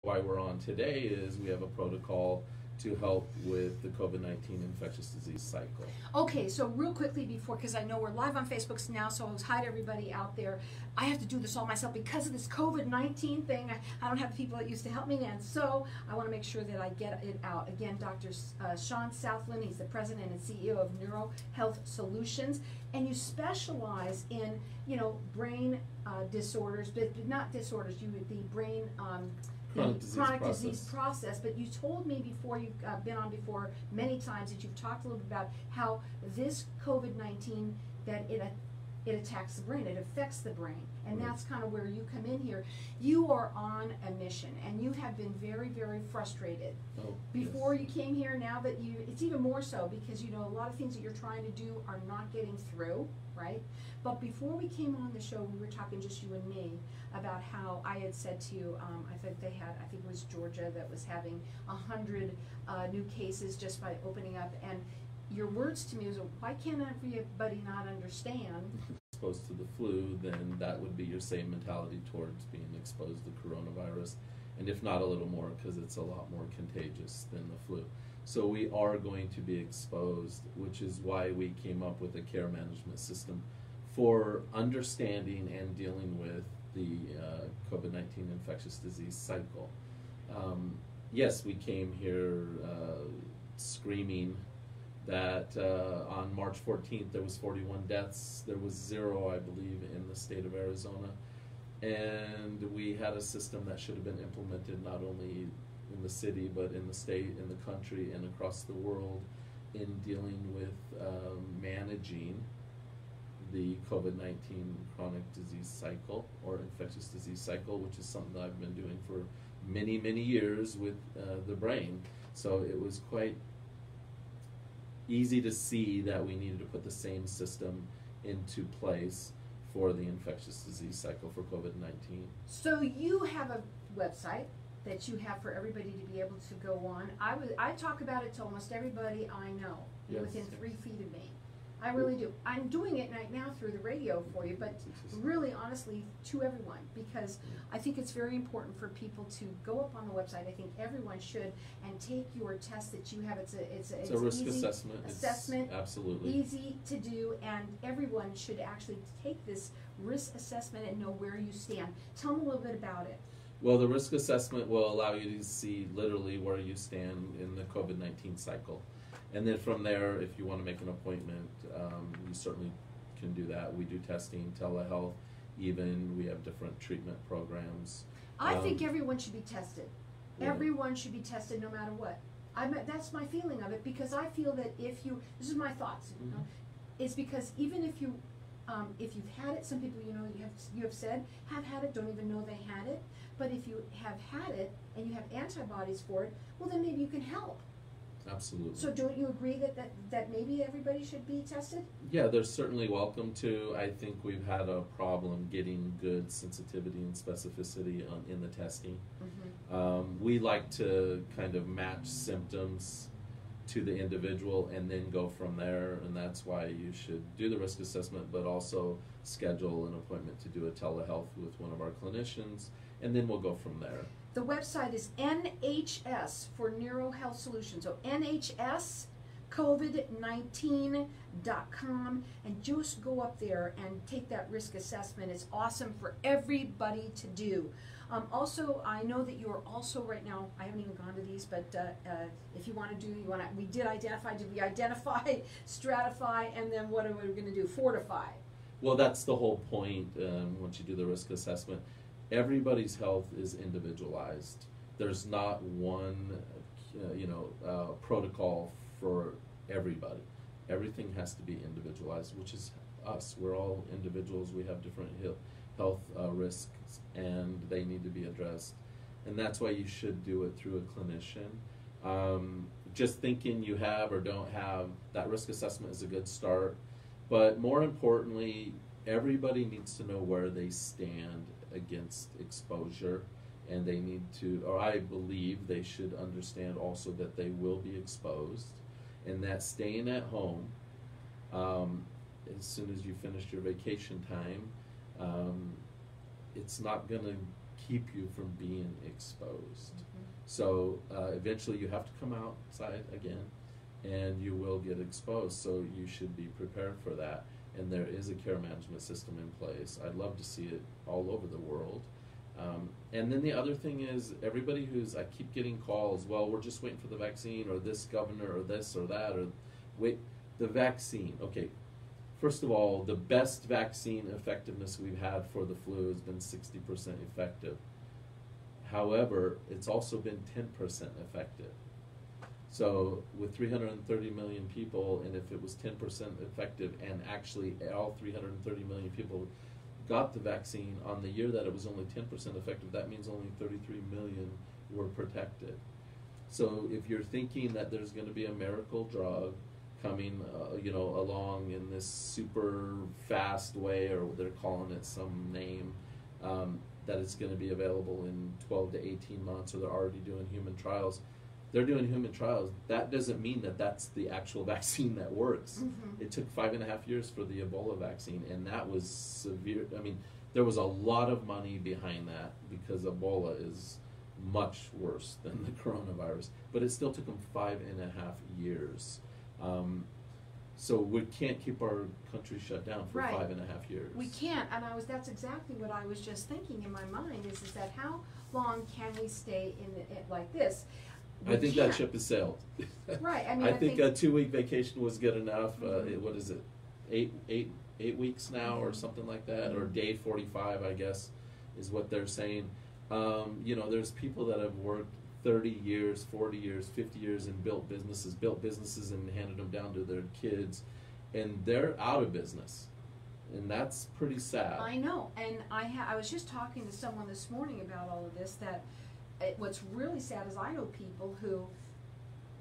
Why we're on today is we have a protocol to help with the COVID-19 infectious disease cycle. Okay, so real quickly before, because I know we're live on Facebook now, so hi to everybody out there. I have to do this all myself because of this COVID-19 thing. I don't have the people that used to help me, and so I want to make sure that I get it out. Again, Dr. Sean Southland, he's the president and CEO of NeuroHealth Solutions, and you specialize in, brain disorders, but not disorders, the brain chronic disease process. But you told me before, you've been on before many times, that you've talked a little bit about how this COVID-19, that it attacks the brain, it affects the brain, and that's kind of where you come in here. You are on a mission, and you have been very, very frustrated before you came here. Now that it's even more so, because a lot of things that you're trying to do are not getting through, right? But before we came on the show, we were talking, just you and me, about how I had said to you, I think it was Georgia that was having 100 new cases just by opening up, and your words to me was, why can't everybody not understand? Exposed to the flu, then that would be your same mentality towards being exposed to coronavirus, and if not a little more, because it's a lot more contagious than the flu. So we are going to be exposed, which is why we came up with a care management system for understanding and dealing with the COVID-19 infectious disease cycle. Yes, we came here screaming that on March 14th there was 41 deaths. There was 0, I believe, in the state of Arizona. And we had a system that should have been implemented not only in the city, but in the state, in the country, and across the world in dealing with managing the COVID-19 chronic disease cycle or infectious disease cycle, which is something that I've been doing for many, many years with the brain. So it was quite easy to see that we needed to put the same system into place for the infectious disease cycle for COVID-19. So you have a website that you have for everybody to be able to go on. I talk about it to almost everybody I know, within 3 feet of me. I really do. I'm doing it right now through the radio for you, but really, honestly, to everyone, because I think it's very important for people to go up on the website. I think everyone should, and take your test that you have. It's a risk easy assessment. Absolutely easy to do, and everyone should actually take this risk assessment and know where you stand. Tell me a little bit about it. Well, the risk assessment will allow you to see literally where you stand in the COVID-19 cycle. And then from there, if you want to make an appointment, you certainly can do that. We do testing, telehealth, even we have different treatment programs. I think everyone should be tested. Yeah. Everyone should be tested no matter what. That's my feeling of it, because I feel that this is my thoughts, it's because even if you've had it, some people you have said have had it, don't even know they had it, but if you have had it and you have antibodies for it, well, then maybe you can help. Absolutely. So don't you agree that maybe everybody should be tested? Yeah, they're certainly welcome to. I think we've had a problem getting good sensitivity and specificity in the testing. We like to kind of match symptoms to the individual and then go from there, and that's why you should do the risk assessment, but also schedule an appointment to do a telehealth with one of our clinicians, and then we'll go from there. The website is NHS for NeuroHealth Solutions, so NHSCovid19.com, and just go up there and take that risk assessment. It's awesome for everybody to do. Also, I know that you are also right now, I haven't even gone to these, but if you want to do, we did identify, stratify, and then what are we going to do? Fortify. Well, that's the whole point once you do the risk assessment. Everybody's health is individualized. There's not one, protocol for everybody. Everything has to be individualized, which is us. We're all individuals. We have different health risks, and they need to be addressed. And that's why you should do it through a clinician. Just thinking you have or don't have, that risk assessment is a good start. But more importantly, everybody needs to know where they stand against exposure, and they need to, or I believe they should understand also that they will be exposed, and that staying at home as soon as you finish your vacation time, it's not going to keep you from being exposed. So eventually you have to come outside again, and you will get exposed, so you should be prepared for that. And there is a care management system in place. I'd love to see it all over the world. And then the other thing is, everybody I keep getting calls, well, we're just waiting for the vaccine, or this governor, or this or that, or wait, the vaccine. Okay, first of all, the best vaccine effectiveness we've had for the flu has been 60% effective. However, it's also been 10% effective. So with 330 million people, and if it was 10% effective, and actually all 330 million people got the vaccine on the year that it was only 10% effective, that means only 33 million were protected. So if you're thinking that there's going to be a miracle drug coming, along in this super fast way, or they're calling it some name, that it's going to be available in 12 to 18 months, or they're already doing human trials. They're doing human trials. That doesn't mean that that's the actual vaccine that works. It took 5.5 years for the Ebola vaccine, and that was severe. I mean, there was a lot of money behind that, because Ebola is much worse than the coronavirus. But it still took them 5.5 years. So we can't keep our country shut down for 5.5 years. We can't, and that's exactly what I was just thinking in my mind, is that how long can we stay in it like this? I think that ship has sailed. Right. I mean, I think a 2-week vacation was good enough. What is it? 8 weeks now, or something like that, or day 45, I guess, is what they're saying. There's people that have worked 30 years, 40 years, 50 years, and built businesses and handed them down to their kids, and they're out of business, and that's pretty sad. I know, and I was just talking to someone this morning about all of this, that what's really sad is I know people who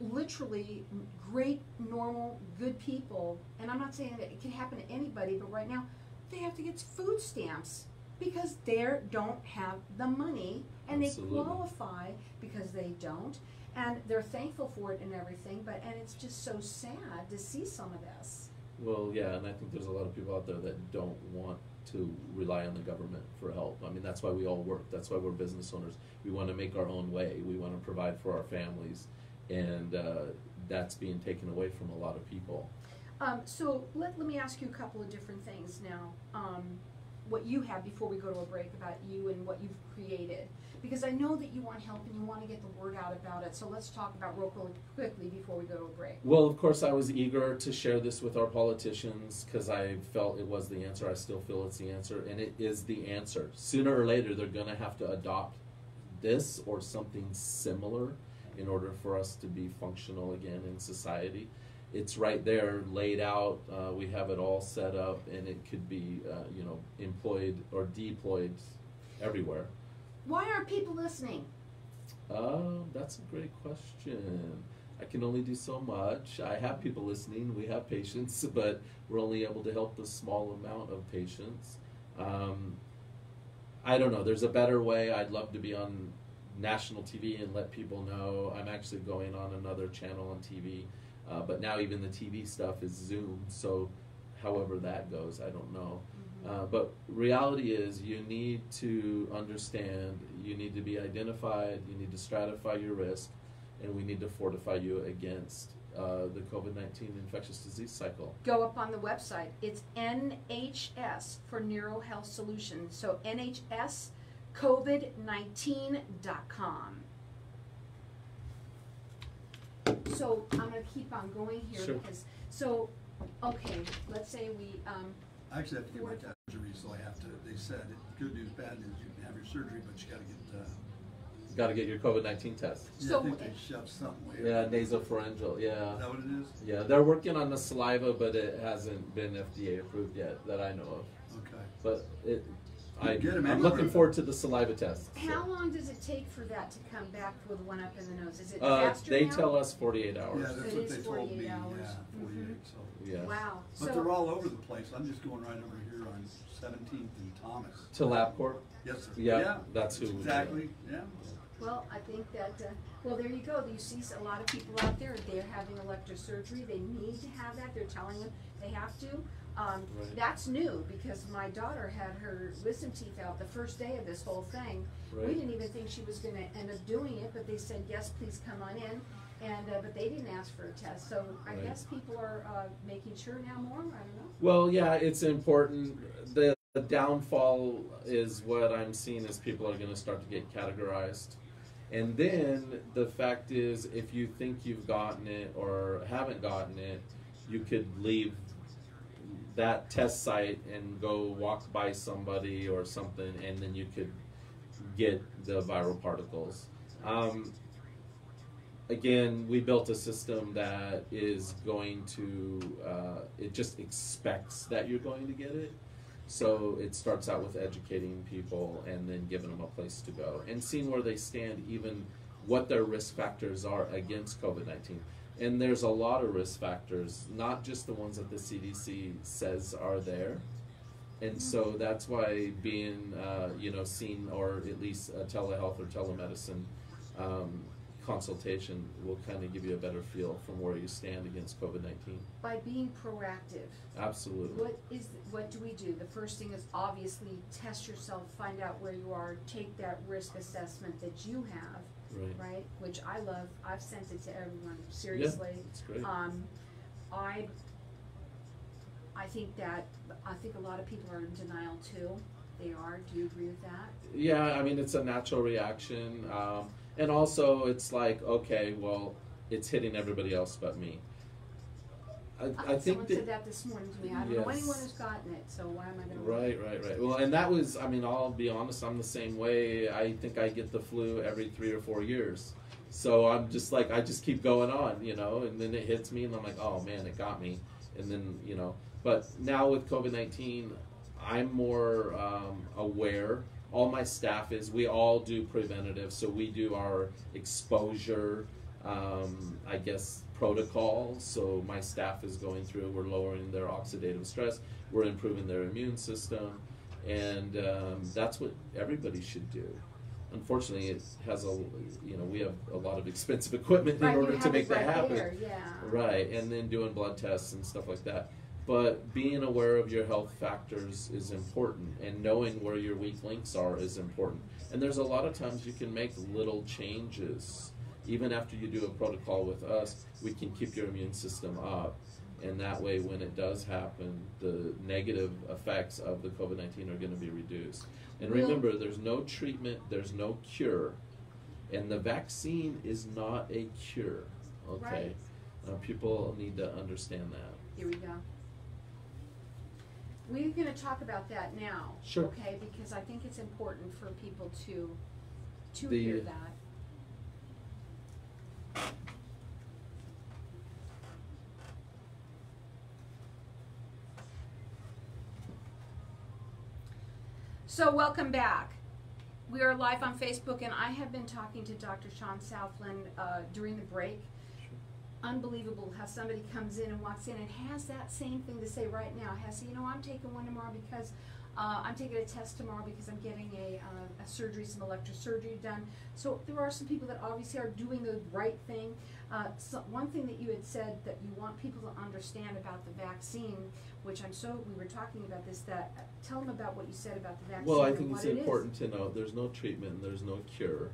literally great, normal, good people, and I'm not saying that it can happen to anybody, but right now they have to get food stamps because they don't have the money, and Absolutely. They qualify because they don't, and they're thankful for it and everything, and it's just so sad to see some of this. Well, yeah, and I think there's a lot of people out there that don't want to rely on the government for help. I mean, that's why we all work. That's why we're business owners. We want to make our own way. We want to provide for our families, and that's being taken away from a lot of people. So let me ask you a couple of different things now. What you have, before we go to a break, about you and what you've created, because I know that you want help and you want to get the word out about it. So let's talk about real quickly before we go to a break. Well, of course, I was eager to share this with our politicians because I felt it was the answer. I still feel it's the answer, and it is the answer. Sooner or later, they're going to have to adopt this or something similar in order for us to be functional again in society. It's right there, laid out. We have it all set up, and it could be, employed or deployed everywhere. Why aren't people listening? That's a great question. I can only do so much. I have people listening. We have patients, but we're only able to help a small amount of patients. I don't know. There's a better way. I'd love to be on national TV and let people know. I'm actually going on another channel on TV. But now even the TV stuff is Zoom, so however that goes, I don't know. But reality is you need to understand, you need to be identified, you need to stratify your risk, and we need to fortify you against the COVID-19 infectious disease cycle. Go up on the website. It's NHS for NeuroHealth Solutions. So NHSCovid19.com. So I'm going to keep on going here. Sure. Because, okay, let's say we... I actually have to get my surgery, so I have to, they said, good news, bad news, you can have your surgery, but you Got to get your COVID-19 test. yeah, So I think they shoved something way Yeah, up. nasopharyngeal, yeah. Is that what it is? Yeah, they're working on the saliva, but it hasn't been FDA approved yet that I know of. Okay. But Get 'em I'm anywhere. looking forward to the saliva test. How So. long does it take for that to come back with one up in the nose? Is it faster They now? tell us 48 hours. Yeah, that's It what is they told 48 me, hours. yeah, 48, so. Yes. Wow. But they're all over the place. I'm just going right over here on 17th and Thomas. To LabCorp? Yes, sir. Yeah, that's who. Exactly, yeah. Well, I think that, well, there you go. You see a lot of people out there, they're having electrosurgery. They need to have that. They're telling them they have to. Right. That's new because my daughter had her wisdom teeth out the first day of this whole thing. Right. We didn't even think she was going to end up doing it, but they said, yes, please come on in. And but they didn't ask for a test, so I Right. guess people are making sure now more. I don't know. Well, yeah, it's important. The downfall is what I'm seeing is people are going to start to get categorized. And then the fact is, if you think you've gotten it or haven't gotten it, you could leave that test site and go walk by somebody or something, and then you could get the viral particles. Again, we built a system that is going to, it just expects that you're going to get it. So it starts out with educating people and then giving them a place to go and seeing where they stand, even what their risk factors are against COVID-19. And there's a lot of risk factors, not just the ones that the CDC says are there. And so that's why being, seen, or at least a telehealth or telemedicine consultation will kind of give you a better feel from where you stand against COVID-19. By being proactive. Absolutely. What do we do? The first thing is obviously test yourself, find out where you are, take that risk assessment that you have, right? Which I love. I've sent it to everyone. Seriously. Yeah, it's great. I think a lot of people are in denial too. They are. Do you agree with that? Yeah, I mean, it's a natural reaction. And also, it's like, okay, well, it's hitting everybody else but me. I think someone said that this morning to me. I don't know anyone who's gotten it, so why am I going to? Right. Well, and that was, I mean, I'll be honest, I'm the same way. I think I get the flu every 3 or 4 years. So I'm just like, I just keep going on, and then it hits me and I'm like, oh man, it got me. And then, but now with COVID-19, I'm more aware. All my staff is, we all do preventative, so we do our exposure, protocol. So my staff is going through, we're lowering their oxidative stress, we're improving their immune system, and that's what everybody should do. Unfortunately, it has we have a lot of expensive equipment in order to make that happen. There, yeah. Right, and then doing blood tests and stuff like that. But being aware of your health factors is important, and knowing where your weak links are is important. And there's a lot of times you can make little changes. Even after you do a protocol with us, we can keep your immune system up. And that way, when it does happen, the negative effects of the COVID-19 are going to be reduced. And remember, there's no treatment, there's no cure. And the vaccine is not a cure, okay? Right. People need to understand that. Here we go. We're going to talk about that now, Sure. Okay? Because I think it's important for people to hear that. So welcome back. We are live on Facebook, and I have been talking to Dr. Sean Southland during the break. Unbelievable how somebody comes in and walks in and has that same thing to say right now. I'm taking one tomorrow because I'm taking a test tomorrow because I'm getting a surgery, some electrosurgery done. So there are some people that obviously are doing the right thing. So one thing that you had said that you want people to understand about the vaccine, which we were talking about this, tell them about what you said about the vaccine. Well, I think it's important to know there's no treatment and there's no cure.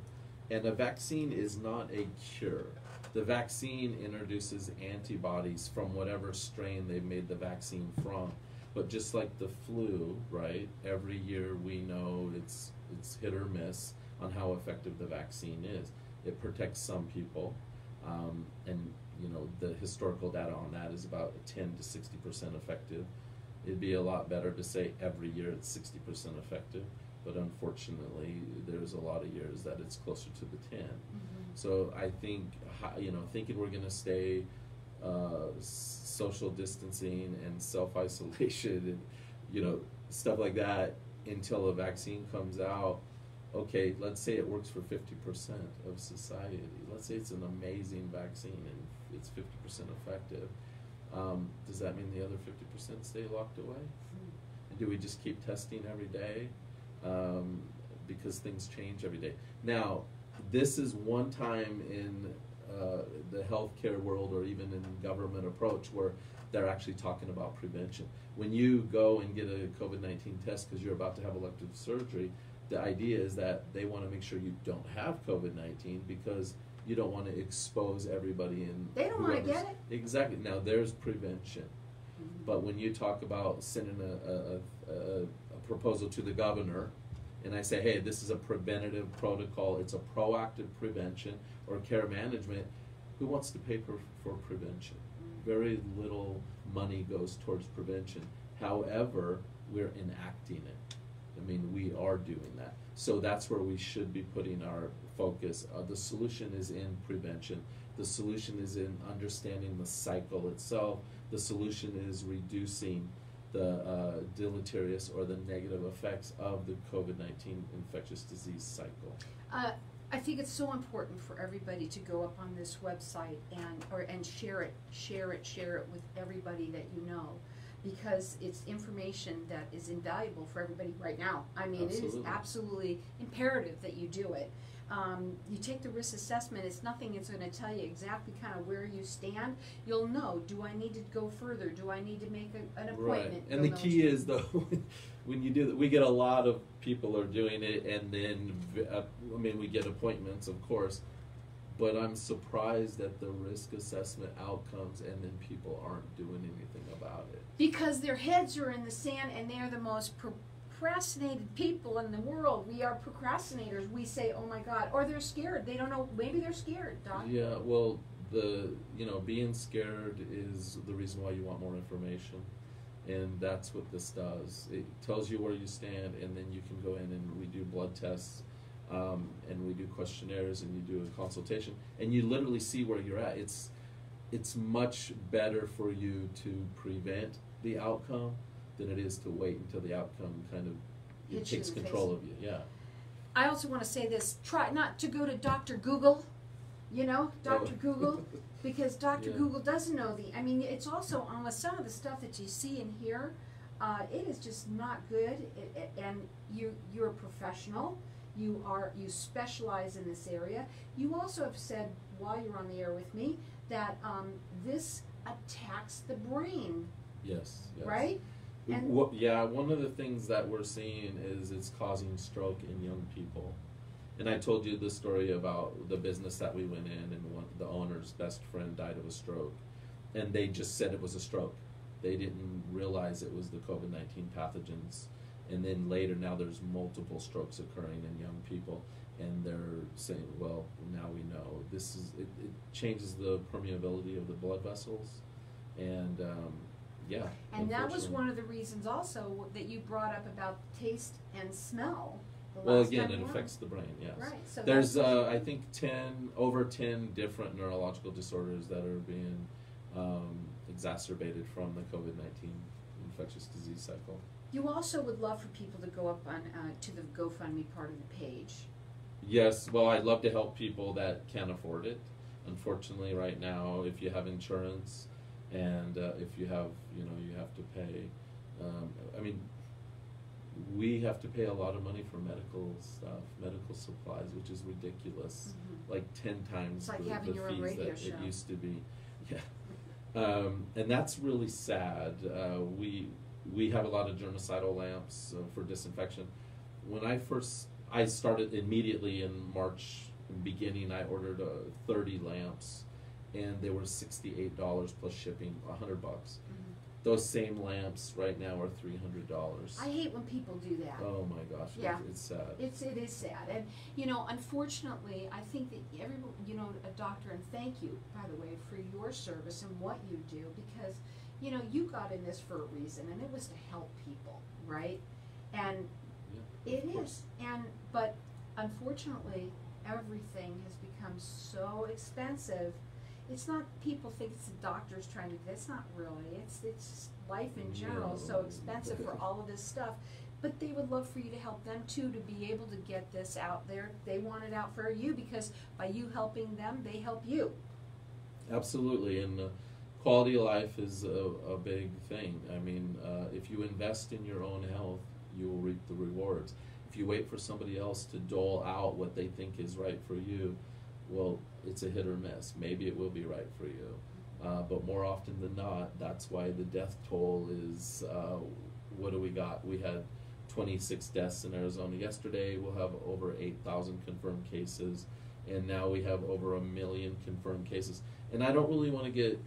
And a vaccine is not a cure. The vaccine introduces antibodies from whatever strain they've made the vaccine from. But just like the flu, right, every year we know it's hit or miss on how effective the vaccine is. It protects some people, and the historical data on that is about 10 to 60% effective. It'd be a lot better to say every year it's 60% effective, but unfortunately there's a lot of years that it's closer to the 10. So I think, thinking we're going to stay social distancing and self-isolation and, stuff like that until a vaccine comes out, okay, let's say it works for 50% of society. Let's say it's an amazing vaccine and it's 50% effective. Does that mean the other 50% stay locked away? And do we just keep testing every day? Because things change every day. Now, this is one time in the healthcare world or even in government approach where they're actually talking about prevention. When you go and get a COVID-19 test because you're about to have elective surgery, the idea is that they want to make sure you don't have COVID-19 because you don't want to expose everybody in. They don't want to get it. Exactly. Now there's prevention. But when you talk about sending a proposal to the governor, and I say, hey, this is a preventative protocol, it's a proactive prevention or care management, who wants to pay for prevention? Very little money goes towards prevention. However, we're enacting it. I mean, we are doing that. So that's where we should be putting our focus. The solution is in prevention. The solution is in understanding the cycle itself. The solution is reducing the deleterious or the negative effects of the COVID-19 infectious disease cycle. I think it's so important for everybody to go up on this website and share it with everybody that you know, because it's information that is invaluable for everybody right now. I mean, It is absolutely imperative that you do it. You take the risk assessment. It's nothing. It's going to tell you exactly kind of where you stand. You'll know, do I need to go further? Do I need to make an appointment? Right. And the key is, though, when you do that, we get a lot of people are doing it, and then, I mean, we get appointments, of course, but I'm surprised at the risk assessment outcomes, and then people aren't doing anything about it. Because their heads are in the sand, and they're the most procrastinated people in the world. We are procrastinators. We say, oh my God, or they're scared. They don't know, maybe they're scared, Doc. Yeah, well, being scared is the reason why you want more information. And that's what this does. It tells you where you stand, and then you can go in and we do blood tests, and we do questionnaires, and you do a consultation, and you literally see where you're at. It's much better for you to prevent the outcome than it is to wait until the outcome kind of takes control of you. Yeah. I also want to say this: try not to go to Dr. Google, Dr. Google, because Dr. Google doesn't know I mean, it's also on some of the stuff that you see and hear, it is just not good. And you're a professional. You specialize in this area. You also have said while you're on the air with me that this attacks the brain. Yes. Right? And one of the things that we're seeing is it's causing stroke in young people. And I told you the story about the business that we went in, and the owner's best friend died of a stroke. And they just said it was a stroke. They didn't realize it was the COVID-19 pathogens. And then later, now there's multiple strokes occurring in young people. And they're saying, well, now we know. It changes the permeability of the blood vessels. And and that was one of the reasons also that you brought up about taste and smell. Well, again, it affects the brain, yes. Right. So there's, I think, over 10 different neurological disorders that are being exacerbated from the COVID-19 infectious disease cycle. You also would love for people to go up on to the GoFundMe part of the page. Yes. Well, I'd love to help people that can't afford it. Unfortunately, right now, if you have insurance, and if you have, you have to pay. We have to pay a lot of money for medical stuff, medical supplies, which is ridiculous. Mm-hmm. Like 10 times like the fees that it used to be. Yeah, and that's really sad. We have a lot of germicidal lamps for disinfection. When I started immediately in March beginning. I ordered 30 lamps. And they were $68 plus shipping, $100 bucks. Mm-hmm. Those same lamps right now are $300. I hate when people do that. Oh my gosh, yeah. It's sad. It is sad, and unfortunately, I think that everyone, a doctor, and thank you, by the way, for your service and what you do, because you got in this for a reason, and it was to help people, right? And it is, but unfortunately, everything has become so expensive. It's not, people think it's the doctors trying to, that's not really, it's just life in general, so expensive for all of this stuff. But they would love for you to help them too, to be able to get this out there. They want it out for you, because by you helping them, they help you. Absolutely, and quality of life is a big thing. I mean, if you invest in your own health, you will reap the rewards. If you wait for somebody else to dole out what they think is right for you, well, it's a hit or miss. Maybe it will be right for you. But more often than not, that's why the death toll is, what do we got? We had 26 deaths in Arizona yesterday. We'll have over 8,000 confirmed cases. And now we have over 1 million confirmed cases. And I don't really want to get,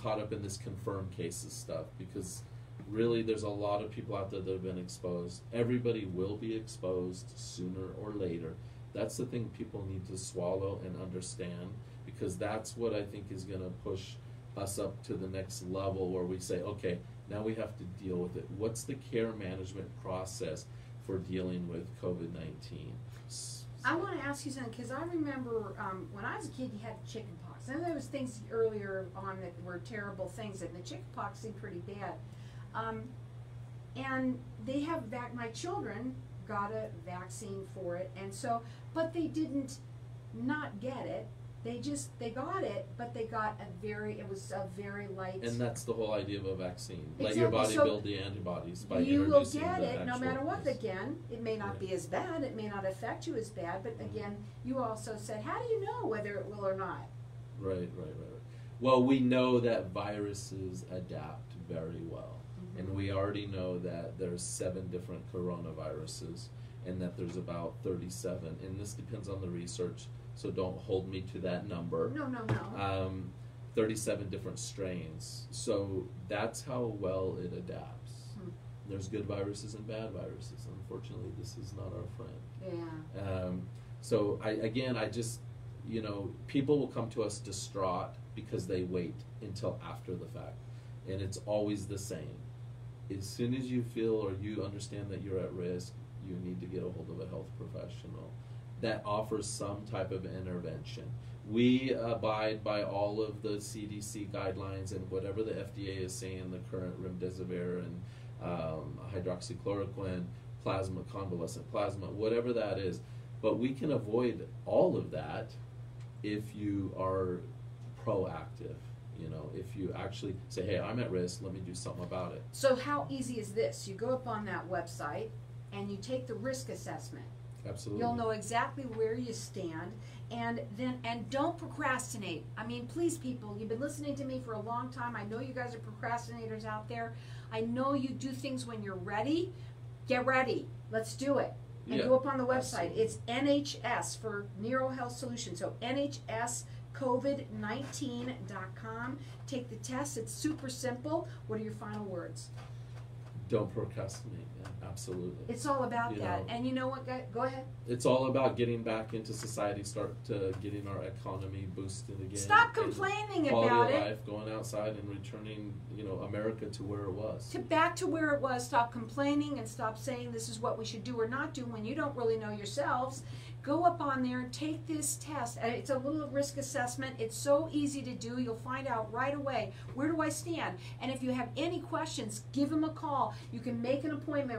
caught up in this confirmed cases stuff, because really there's a lot of people out there that have been exposed. Everybody will be exposed sooner or later. That's the thing people need to swallow and understand, because that's what I think is going to push us up to the next level, where we say, okay, now we have to deal with it. What's the care management process for dealing with COVID-19? I want to ask you something, because I remember when I was a kid, you had chicken pox. And there was things earlier on that were terrible things, and the chicken pox seemed pretty bad. And they have my children got a vaccine for it, and so, but they didn't not get it. They got it, but they got it was a very light. And that's the whole idea of a vaccine. Exactly. Let your body build the antibodies by you introducing will get the it no matter what. actual- Again, it may not be as bad, it may not affect you as bad, but again, you also said, how do you know whether it will or not? Right. Well, we know that viruses adapt very well. And we already know that there's 7 different coronaviruses, and that there's about 37. And this depends on the research, so don't hold me to that number. No. 37 different strains. So that's how well it adapts. There's good viruses and bad viruses. Unfortunately, this is not our friend. Yeah. So I just, people will come to us distraught because they wait until after the fact. And it's always the same. As soon as you feel or you understand that you're at risk, you need to get a hold of a health professional that offers some type of intervention. We abide by all of the CDC guidelines and whatever the FDA is saying, the current remdesivir and hydroxychloroquine, plasma, convalescent plasma, whatever that is. But we can avoid all of that if you are proactive. If you actually say, hey, I'm at risk, let me do something about it. So how easy is this? You go up on that website and you take the risk assessment. Absolutely. You'll know exactly where you stand, and don't procrastinate. I mean, please, people, you've been listening to me for a long time. I know you guys are procrastinators out there. I know you do things when you're ready. Get ready. Let's do it. And go up on the website. Absolutely. It's NHS for NeuroHealth Solutions. So NHSCovid19.com. Take the test. It's super simple. What are your final words? Don't procrastinate. Absolutely. It's all about that. And you know what, go ahead. It's all about getting back into society, getting our economy boosted again. Stop complaining about it. Quality of life, going outside and returning, America to where it was. Back to where it was. Stop complaining and stop saying this is what we should do or not do when you don't really know yourselves. Go up on there and take this test. It's a little risk assessment. It's so easy to do. You'll find out right away, where do I stand? And if you have any questions, give them a call. You can make an appointment